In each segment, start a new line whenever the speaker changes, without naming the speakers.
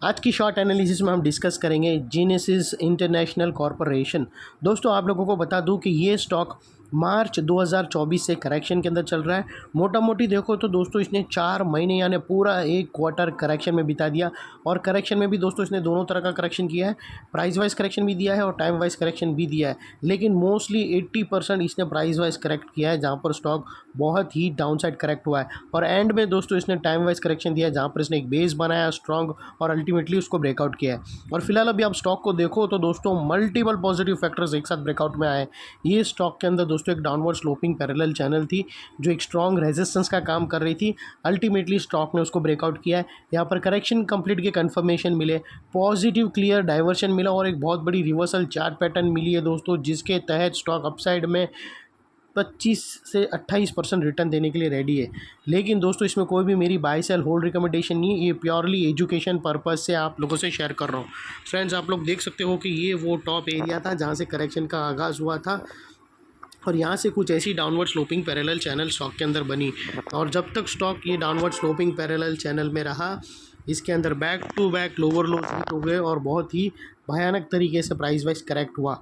आज की short analysis में हम डिस्कस करेंगे जेनेसिस इंटरनेशनल कॉरपोरेशन। दोस्तों आप लोगों को बता दूं कि ये स्टॉक मार्च 2024 से करेक्शन के अंदर चल रहा है। मोटा मोटी देखो तो दोस्तों इसने 4 महीने यानी पूरा एक क्वार्टर करेक्शन में बिता दिया। और करेक्शन में भी दोस्तों इसने दोनों तरह का करेक्शन किया है, प्राइस वाइज करेक्शन भी दिया है और टाइम वाइज करेक्शन भी दिया है। लेकिन मोस्टली 80% इसने प्राइस वाइज करेक्ट किया है, जहाँ पर स्टॉक बहुत ही डाउन साइड करेक्ट हुआ है। और एंड में दोस्तों इसने टाइम वाइज करेक्शन दिया है, जहाँ पर इसने एक बेस बनाया स्ट्रॉन्ग और अल्टीमेटली उसको ब्रेकआउट किया है। और फिलहाल अभी आप स्टॉक को देखो तो दोस्तों मल्टीपल पॉजिटिव फैक्टर्स एक साथ ब्रेकआउट में आए। ये स्टॉक के अंदर दोस्तों एक डाउनवर्ड स्लोपिंग पैरेलल चैनल थी जो एक स्ट्रॉन्ग रेजिस्टेंस का काम कर रही थी। अल्टीमेटली स्टॉक ने उसको ब्रेकआउट किया है। यहाँ पर करेक्शन कंप्लीट के कंफर्मेशन मिले, पॉजिटिव क्लियर डाइवर्शन मिला और एक बहुत बड़ी रिवर्सल चार्ट पैटर्न मिली है दोस्तों, जिसके तहत स्टॉक अपसाइड में 25 से 28% रिटर्न देने के लिए रेडी है। लेकिन दोस्तों इसमें कोई भी मेरी बाय सेल होल्ड रिकमेंडेशन नहीं है, ये प्योरली एजुकेशन पर्पस से आप लोगों से शेयर कर रहा हूँ। फ्रेंड्स आप लोग देख सकते हो कि ये वो टॉप एरिया था जहाँ से करेक्शन का आगाज़ हुआ था और यहाँ से कुछ ऐसी downward sloping parallel channel stock के अंदर बनी। और जब तक स्टॉक ये डाउनवर्ड स्लोपिंग पैरेलल चैनल में रहा, इसके अंदर back to back lower lows hit हो गए और बहुत ही भयानक तरीके से प्राइस वाइज करेक्ट हुआ।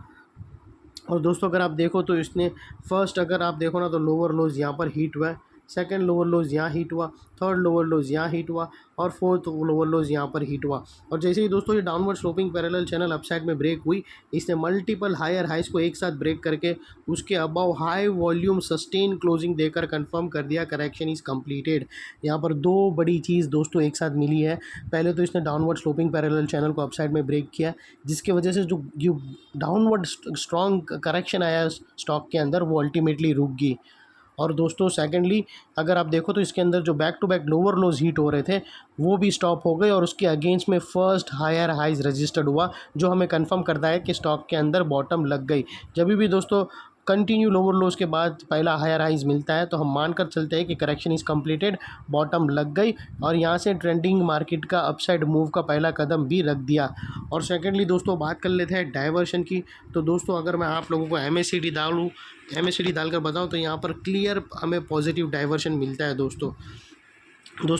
और दोस्तों अगर आप देखो तो इसने फर्स्ट अगर आप देखो ना तो लोअर लोज यहाँ पर हीट हुआ है, सेकंड लोअर लोज यहाँ हीट हुआ, थर्ड लोअर लोज यहाँ हीट हुआ और फोर्थ लोअर लोज यहाँ पर हीट हुआ। और जैसे ही दोस्तों ये downward sloping parallel channel upside में ब्रेक हुई, इसने मल्टीपल हायर हाइस को एक साथ ब्रेक करके उसके above high volume sustain closing देकर कंफर्म कर दिया करेक्शन इज़ कंप्लीटेड। यहाँ पर दो बड़ी चीज़ दोस्तों एक साथ मिली है। पहले तो इसने डाउनवर्ड स्लोपिंग पैरेलल चैनल को अपसाइड में ब्रेक किया, जिसकी वजह से जो डाउनवर्ड स्ट्रॉन्ग करेक्शन आया स्टॉक के अंदर वो अल्टीमेटली रुक गई। और दोस्तों सेकेंडली अगर आप देखो तो इसके अंदर जो back to back lower lows hit हो रहे थे वो भी स्टॉप हो गए और उसके अगेंस्ट में फर्स्ट हायर हाइज रजिस्टर्ड हुआ, जो हमें कंफर्म करता है कि स्टॉक के अंदर बॉटम लग गई। जब भी दोस्तों कंटिन्यू लोअर लोज के बाद पहला हायर हाइज मिलता है तो हम मानकर चलते हैं कि करेक्शन इज़ कंप्लीटेड, बॉटम लग गई और यहाँ से ट्रेंडिंग मार्केट का अपसाइड मूव का पहला कदम भी रख दिया। और सेकेंडली दोस्तों बात कर लेते हैं डाइवर्शन की। तो दोस्तों अगर मैं आप लोगों को एमएससीडी डालकर बताऊं तो यहाँ पर क्लियर हमें पॉजिटिव डाइवर्शन मिलता है दोस्तों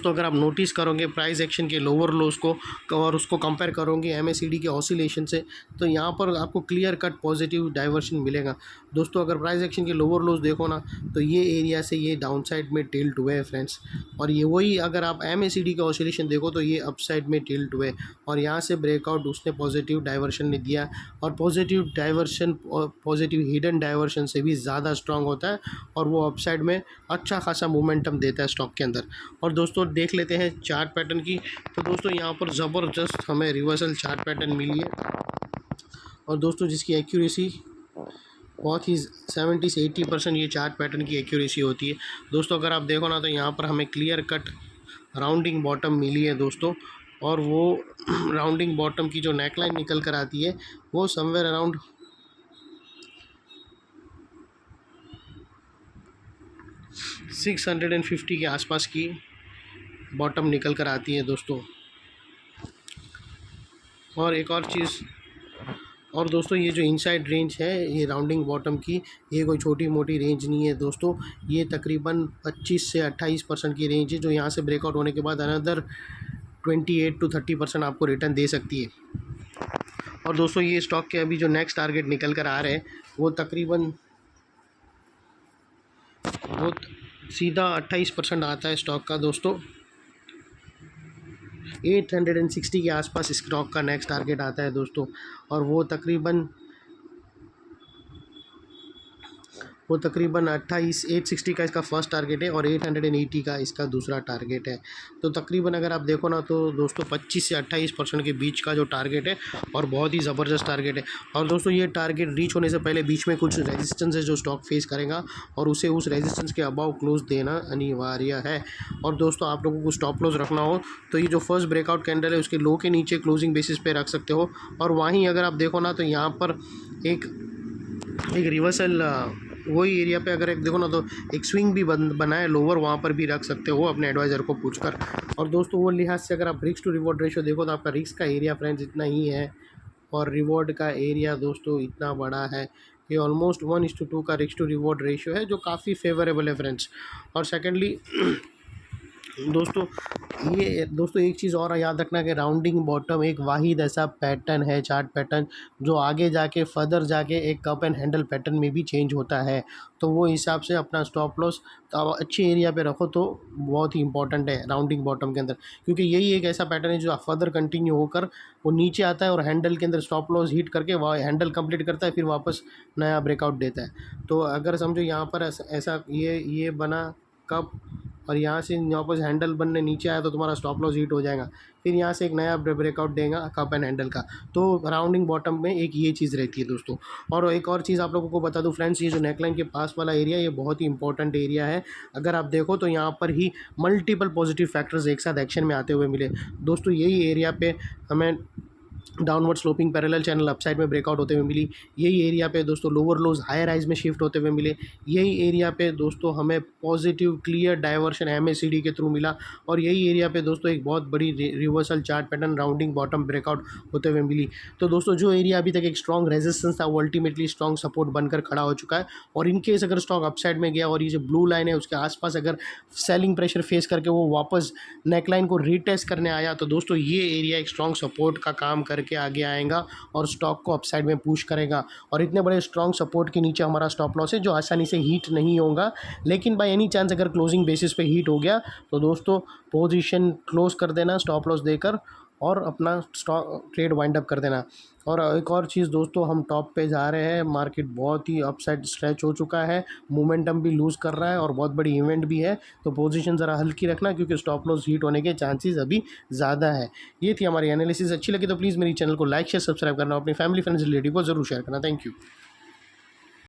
अगर आप नोटिस करोगे प्राइस एक्शन के लोअर लोज को और उसको कंपेयर करोगे एमएससीडी के ऑसिलेशन से, तो यहाँ पर आपको क्लियर कट पॉजिटिव डाइवर्शन मिलेगा। दोस्तों अगर प्राइस एक्शन के लोअर लोज देखो ना तो ये एरिया से ये डाउन साइड में टिल्ट हुए हैं फ्रेंड्स, और ये वही अगर आप एमएससीडी के ऑसिलेशन देखो तो ये अप साइड में टिल्ट हुए और यहाँ से ब्रेकआउट उसने पॉजिटिव डाइवर्शन ने दिया। और positive diversion positive hidden diversion से भी ज़्यादा स्ट्रांग होता है और वो अप साइड में अच्छा खासा मोमेंटम देता है स्टॉक के अंदर। और दोस्तों देख लेते हैं चार्ट पैटर्न की। तो दोस्तों यहाँ पर ज़बरदस्त हमें रिवर्सल चार्ट पैटर्न मिली है और दोस्तों जिसकी एक्यूरेसी बहुत ही 70 से 80% ये चार्ट पैटर्न की एक्यूरेसी होती है। दोस्तों अगर आप देखो ना तो यहाँ पर हमें क्लियर कट राउंडिंग बॉटम मिली है दोस्तों, और वो राउंडिंग बॉटम की जो नेकलाइन निकल कर आती है वो समवेयर अराउंड 650 के आसपास की बॉटम निकल कर आती है दोस्तों। और एक और चीज़, और दोस्तों ये जो इनसाइड रेंज है ये राउंडिंग बॉटम की, ये कोई छोटी मोटी रेंज नहीं है दोस्तों, ये तकरीबन 25 से 28% की रेंज है जो यहाँ से ब्रेकआउट होने के बाद अनदर 28 to 30% आपको रिटर्न दे सकती है। और दोस्तों ये स्टॉक के अभी जो नेक्स्ट टारगेट निकल कर आ रहे हैं वो तकरीबन वो सीधा 28% आता है स्टॉक का दोस्तों। 860 के आसपास स्टॉक का नेक्स्ट टारगेट आता है दोस्तों, और वो तकरीबन 860 का इसका फर्स्ट टारगेट है और 880 का इसका दूसरा टारगेट है। तो तकरीबन अगर आप देखो ना तो दोस्तों 25 से 28% के बीच का जो टारगेट है और बहुत ही ज़बरदस्त टारगेट है। और दोस्तों ये टारगेट रीच होने से पहले बीच में कुछ रेजिस्टेंस है जो स्टॉक फेस करेगा और उसे उस रेजिस्टेंस के अबाव क्लोज देना अनिवार्य है। और दोस्तों आप लोगों को स्टॉप लॉस रखना हो तो ये जो फर्स्ट ब्रेकआउट कैंडल है उसके लो के नीचे क्लोजिंग बेसिस पे रख सकते हो। और वहीं अगर आप देखो ना तो यहाँ पर एक रिवर्सल वही एरिया पे अगर एक देखो ना तो एक स्विंग भी बना है लोअर, वहाँ पर भी रख सकते हो अपने एडवाइज़र को पूछकर। और दोस्तों वो लिहाज से अगर आप रिस्क टू रिवॉर्ड रेशियो देखो तो आपका रिस्क का एरिया फ्रेंड्स इतना ही है और रिवॉर्ड का एरिया दोस्तों इतना बड़ा है कि ऑलमोस्ट 1:2 का रिस्क टू रिवॉर्ड रेशियो है जो काफ़ी फेवरेबल है फ्रेंड्स। और सेकेंडली दोस्तों ये दोस्तों एक चीज़ और याद रखना कि राउंडिंग बॉटम एक वाहिद ऐसा पैटर्न है, चार्ट पैटर्न, जो आगे जाके फर्दर जाके एक कप एंड हैंडल पैटर्न में भी चेंज होता है। तो वो हिसाब से अपना स्टॉप लॉस तो आप अच्छे एरिया पे रखो तो बहुत ही इंपॉर्टेंट है राउंडिंग बॉटम के अंदर, क्योंकि यही एक ऐसा पैटर्न है जो फर्दर कंटिन्यू होकर वो नीचे आता है और हैंडल के अंदर स्टॉप लॉस हिट करके वह हैंडल कंप्लीट करता है, फिर वापस नया ब्रेकआउट देता है। तो अगर समझो यहाँ पर ऐसा ये बना कप और यहाँ से वापस हैंडल बनने नीचे आया तो तुम्हारा स्टॉप लॉस हिट हो जाएगा, फिर यहाँ से एक नया ब्रेकआउट देगा कप एंड हैंडल का। तो राउंडिंग बॉटम में एक ये चीज़ रहती है दोस्तों। और एक और चीज़ आप लोगों को बता दूं फ्रेंड्स, ये जो नेकलाइन के पास वाला एरिया ये बहुत ही इंपॉर्टेंट एरिया है। अगर आप देखो तो यहाँ पर ही मल्टीपल पॉजिटिव फैक्टर्स एक साथ एक्शन में आते हुए मिले दोस्तों। यही एरिया पे हमें downward sloping parallel channel upside में ब्रेकआउट होते हुए मिली। यही एरिया पे दोस्तों लोअर लोज हायर हाइज में शिफ्ट होते हुए मिले। यही एरिया पे दोस्तों हमें पॉजिटिव क्लियर डाइवर्शन एमएसीडी के थ्रू मिला। और यही एरिया पे दोस्तों एक बहुत बड़ी reversal chart pattern rounding bottom breakout होते हुए मिली। तो दोस्तों जो एरिया अभी तक एक स्ट्रॉन्ग रेजिस्टेंस था वो अल्टीमेटली स्ट्रॉन्ग सपोर्ट बनकर खड़ा हो चुका है। और इनकेस अगर स्टॉक अपसाइड में गया और ये जो ब्लू लाइन है उसके आसपास अगर सेलिंग प्रेशर फेस करके वो वापस नेकलाइन को रीटेस्ट करने आया तो दोस्तों ये एरिया एक स्ट्रॉन्ग सपोर्ट का काम करके आगे आएगा और स्टॉक को अपसाइड में पुश करेगा। और इतने बड़े स्ट्रॉन्ग सपोर्ट के नीचे हमारा स्टॉप लॉस है जो आसानी से हीट नहीं होगा, लेकिन बाय एनी चांस अगर क्लोजिंग बेसिस पे हीट हो गया तो दोस्तों पोजीशन क्लोज कर देना स्टॉप लॉस देकर और अपना स्टॉक ट्रेड वाइंड अप कर देना। और एक और चीज़ दोस्तों, हम टॉप पे जा रहे हैं, मार्केट बहुत ही अपसाइड स्ट्रेच हो चुका है, मोमेंटम भी लूज़ कर रहा है और बहुत बड़ी इवेंट भी है। तो पोजीशन ज़रा हल्की रखना क्योंकि स्टॉप लॉस हीट होने के चांसेस अभी ज़्यादा है। ये थी हमारी एनालिसिस। अच्छी लगी तो प्लीज़ मेरी चैनल को लाइक शेयर सब्सक्राइब करना, अपनी फैमिली फ्रेंड्स रिलेटिव को ज़रूर शेयर करना। Thank you.